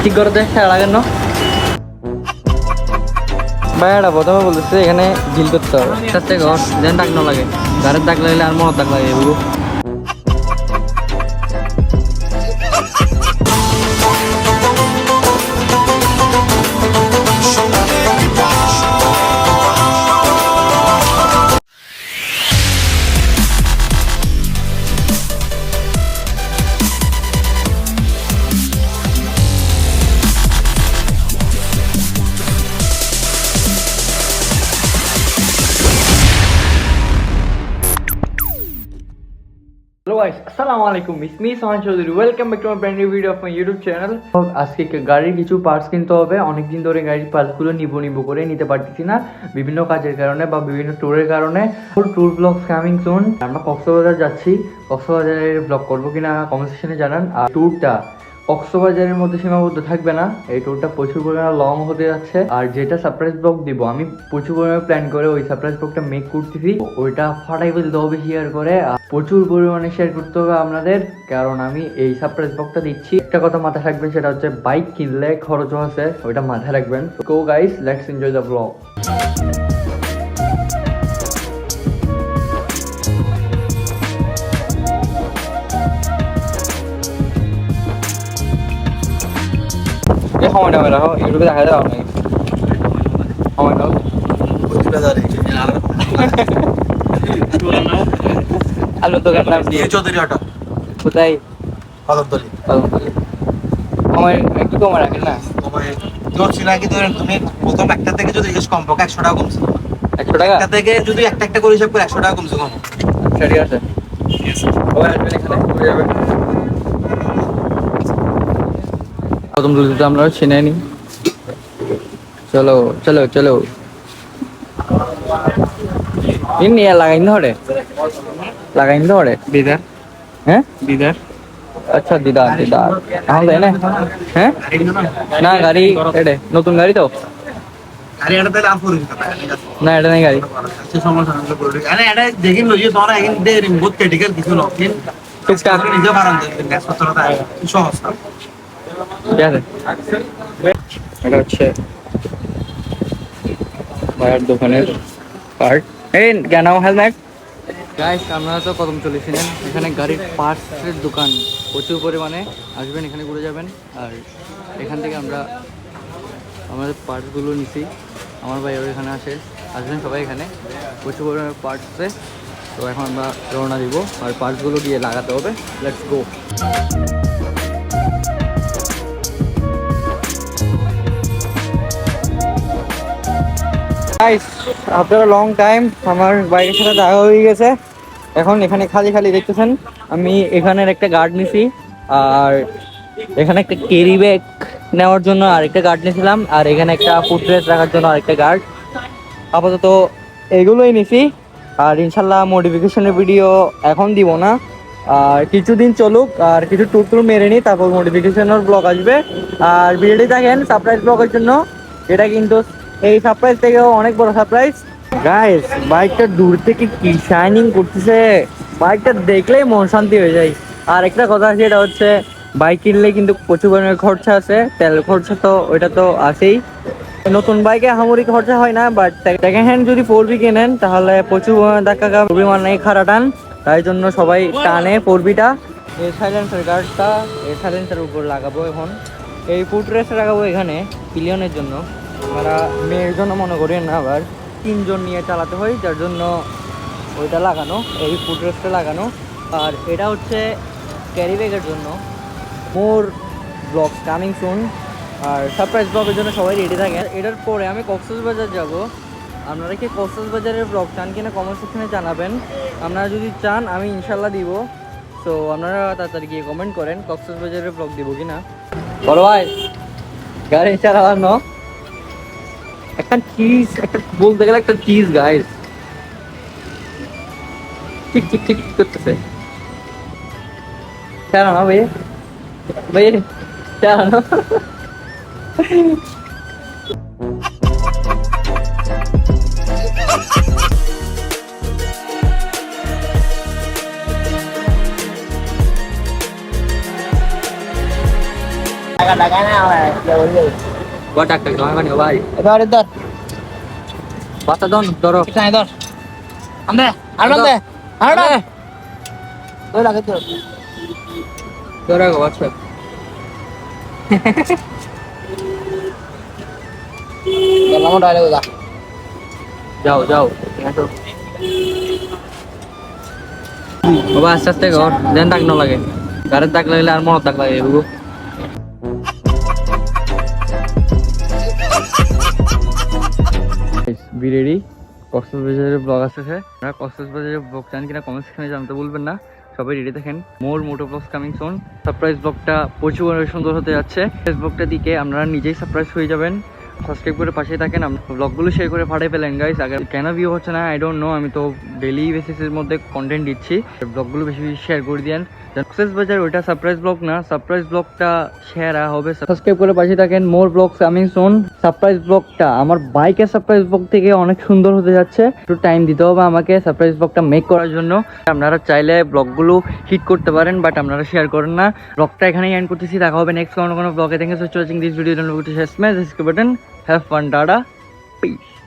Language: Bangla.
ঠিক করে দে লাগান না ভাইয়াটা প্রথমে বলতেছে এখানে ডিল করতে হবে তাতে ঘর যেন দাগ না লাগে গাড়ির দাগ লাগলে আর মনের দাগ লাগে এগুলো আসসালামু আলাইকুম ইসমি Sohan Chowdhury welcome back to my brand new video of my YouTube channel আজকে গাড়ির কিছু পার্টস কিনতে হবে অনেকদিন ধরে গাড়ির পার্টসগুলো নিব করে নিতে পারতেছি না বিভিন্ন কাজের কারণে বা বিভিন্ন ট্যুরের কারণে ট্যুর ব্লগস কামিং সুন আমরা কক্সবাজার যাচ্ছি কক্সবাজারের ব্লগ করবো কিনা কমেন্ট সেকশনে জানান আর ট্যুরটা কক্সবাজারের মধ্যে সীমাবদ্ধ থাকবে না এই ট্যুরটা প্রচুর পরিমাণে লং হতে যাচ্ছে আর যেটা সারপ্রাইজ ব্লগ দিব আমি প্রচুর পরিমাণে প্ল্যান করে ওই সারপ্রাইজ ব্লগটা মেক করতেছি ওইটা ফাটাই ফেলতে হবে শেয়ার করে প্রচুর পরিমাণে শেয়ার করতে হবে আপনাদের কারণ আমি এই সারপ্রাইজ ব্লগটা দিচ্ছি একটা কথা মাথায় রাখবেন সেটা হচ্ছে বাইক কিনলে খরচও আছে ওইটা মাথায় রাখবেন so guys let's enjoy the blog সময়টা রাখো ইউটিউবে দেখা যাও নাকি সময়টা আলু দোকান নাম দিয়ে চৌধুরী অটো কোথায় কদমতলী সময় একটু কমে রাখেন না সময় ধরছি না কি ধরেন তুমি প্রথম একটা থেকে যদি কমপক্ষে 100 টাকা কমছে 100 টাকা একটা থেকে যদি একটা করে হিসাব করে 100 টাকা কমছে কম ঠিক আছে সবাই আসবেন এখানে ঘুরে যাবেন প্রথম দুটো আমরা চিনে নি চলো চলো চলো ইনি লাগাইন ধরে দিদার হ্যাঁ দিদার আচ্ছা দিদার তাহলে না হ্যাঁ না গাড়ি এটা নতুন গাড়ি তো আরে এটা তাহলে আফুর না এটা নাই গাড়ি আচ্ছা সমস্যা না বলে আরে এটা দেখিন লই যে তোরা এখন দে রিমোট ক্রিটিক্যাল কিছু না কিন্তু টুকটাক নিজে বারান দেন গ্যাস পত্রটা সহজ না ঠিক আছে এটা হচ্ছে ভাইয়ের দোকানের পার্ট এই কেন হেলমেট গাইস আপনারা তো কদম চলেছিলেন এখানে গাড়ির পার্টসের দোকান প্রচুর পরিমাণে আসবেন এখানে ঘুরে যাবেন আর এখান থেকে আমরা আমাদের পার্টসগুলো নিছি আমার ভাই এখানে আসবেন সবাই এখানে প্রচুর পরিমাণে পার্টস আছে তো এখন আমরা রওনা দিব আর পার্টসগুলো গিয়ে লাগাতে হবে let's go after long time আমার বাইকের সাথে দেখা হয়ে গেছে এখন এখানে খালি দেখতেছেন আমি এখানের একটা গার্ড নিছি আর এখানে একটা ক্যারি ব্যাগ নেওয়ার জন্য আরেকটা গার্ড নিয়েছিলাম আর এখানে একটা ফুটরেস্ট রাখার জন্য আরেকটা গার্ড আপাতত এগুলোই নিছি আর ইনশাল্লাহ মডিফিকেশনের ভিডিও এখন দিব না আর কিছুদিন চলুক আর কিছু টুর মেরে নিই তারপর মডিফিকেশনের ব্লগ আসবে আর ভিডিওটি দেখেন সারপ্রাইজ ব্লগের জন্য এটা কিন্তু এই সারপ্রাইজ থেকেও অনেক বড় সারপ্রাইজ গাইস বাইকটা দূর থেকে কি শাইনিং করতেছে বাইকটা দেখলেই মন শান্তি হয়ে যায় আর একটা কথা সেটা হচ্ছে বাইক কিনলে কিন্তু প্রচুর পরিমাণে খরচা আছে তেল খরচা তো ওইটা তো আছেই নতুন বাইকে হামুরি খরচা হয় না বাট সেকেন্ড হ্যান্ড যদি 4B কেনেন তাহলে প্রচুর টাকা পরিমাণে খারা টান তাই জন্য সবাই টানে 4Bটা এই সাইলেন্সার গার্ডটা এই সাইলেন্সার উপর লাগাবো এখন এই ফুটরেস্ট লাগাবো এখানে পিলিয়নের জন্য আমরা মেয়ের জন্য মনে করি না আবার 3 জন নিয়ে চালাতে হয় যার জন্য ওইটা লাগানো এই ফুটরেস্টটা লাগানো আর এটা হচ্ছে ক্যারি ব্যাগের জন্য মোর ব্লগ কামিং সুন আর সারপ্রাইজ ব্লগের জন্য সবাই রেডি থাকেন এটার পরে আমি কক্সবাজার যাব আপনারা কি কক্সবাজারের ব্লগ চান কিনা কমেন্ট সেকশনে জানাবেন আপনারা যদি চান আমি ইনশাল্লাহ দিব তো আপনারা তাড়াতাড়ি গিয়ে কমেন্ট করেন কক্সবাজারের ব্লগ দিব কিনা বড় ভাই গাড়ি চালানো একটা চিজ একটা বলতে গেলে একটা চিজ গাইস ঠিক করতেছে চালানো ভাই চালানো Gua ডাক্তার তোমার মানে ভাই এবার ধর বাতা দন ধরো এখানে ধর আমদে আনন্দে আনন্দে ওই লাগে তো ধরো হোয়াটসঅ্যাপ গেলাম ডাইরেক্ট যা যাও যাও বাবা আস্তে আস্তে ঘর দেন দাগ না লাগে গাড়ির দাগ লাগলে আর মনের দাগ লাগে বুবু বি রেডি কক্সবাজারের ব্লগ আসতেছে আপনারা কক্সবাজারের ব্লগ চান কিনা কমেন্ট সেকশনে জানতে বলবেন না সবাই রেডি থাকেন মোর মোটো ব্লগস কামিং সুন সারপ্রাইজ ব্লগটা প্রচুর সুন্দর হতে যাচ্ছে ফেসবুকটা দিকে আপনারা নিজেই সারপ্রাইজ হয়ে যাবেন সাবস্ক্রাইব করে পাশেই থাকেন ব্লগগুলো শেয়ার করে পাঠিয়ে ফেলেন গাইস আগে কেন ভিউ হচ্ছে না আই ডোন্ট নো আমি তো ডেইলি বেসিসের মধ্যে কন্টেন্ট দিচ্ছি ব্লগগুলো বেশি বেশি শেয়ার করে দেন কক্সবাজার ওইটা সারপ্রাইজ ব্লগ না সারপ্রাইজ ব্লগটা শেয়ার হবে সাবস্ক্রাইব করে পাশে থাকেন মোর ব্লগস কামিং সুন সারপ্রাইজ ব্লগটা আমার বাইকের সারপ্রাইজ ব্লগ থেকে অনেক সুন্দর হতে যাচ্ছে একটু টাইম দিতে হবে আমাকে সারপ্রাইজ ব্লগটা মেক করার জন্য আপনারা চাইলে ব্লগগুলো হিট করতে পারেন বাট আপনারা শেয়ার করেন না ব্লগটা এখানেই এন্ড করতেছি দেখা হবে নেক্সট কোনো ব্লগে thank you for watching this video don't forget to share smash this button have fun tata piece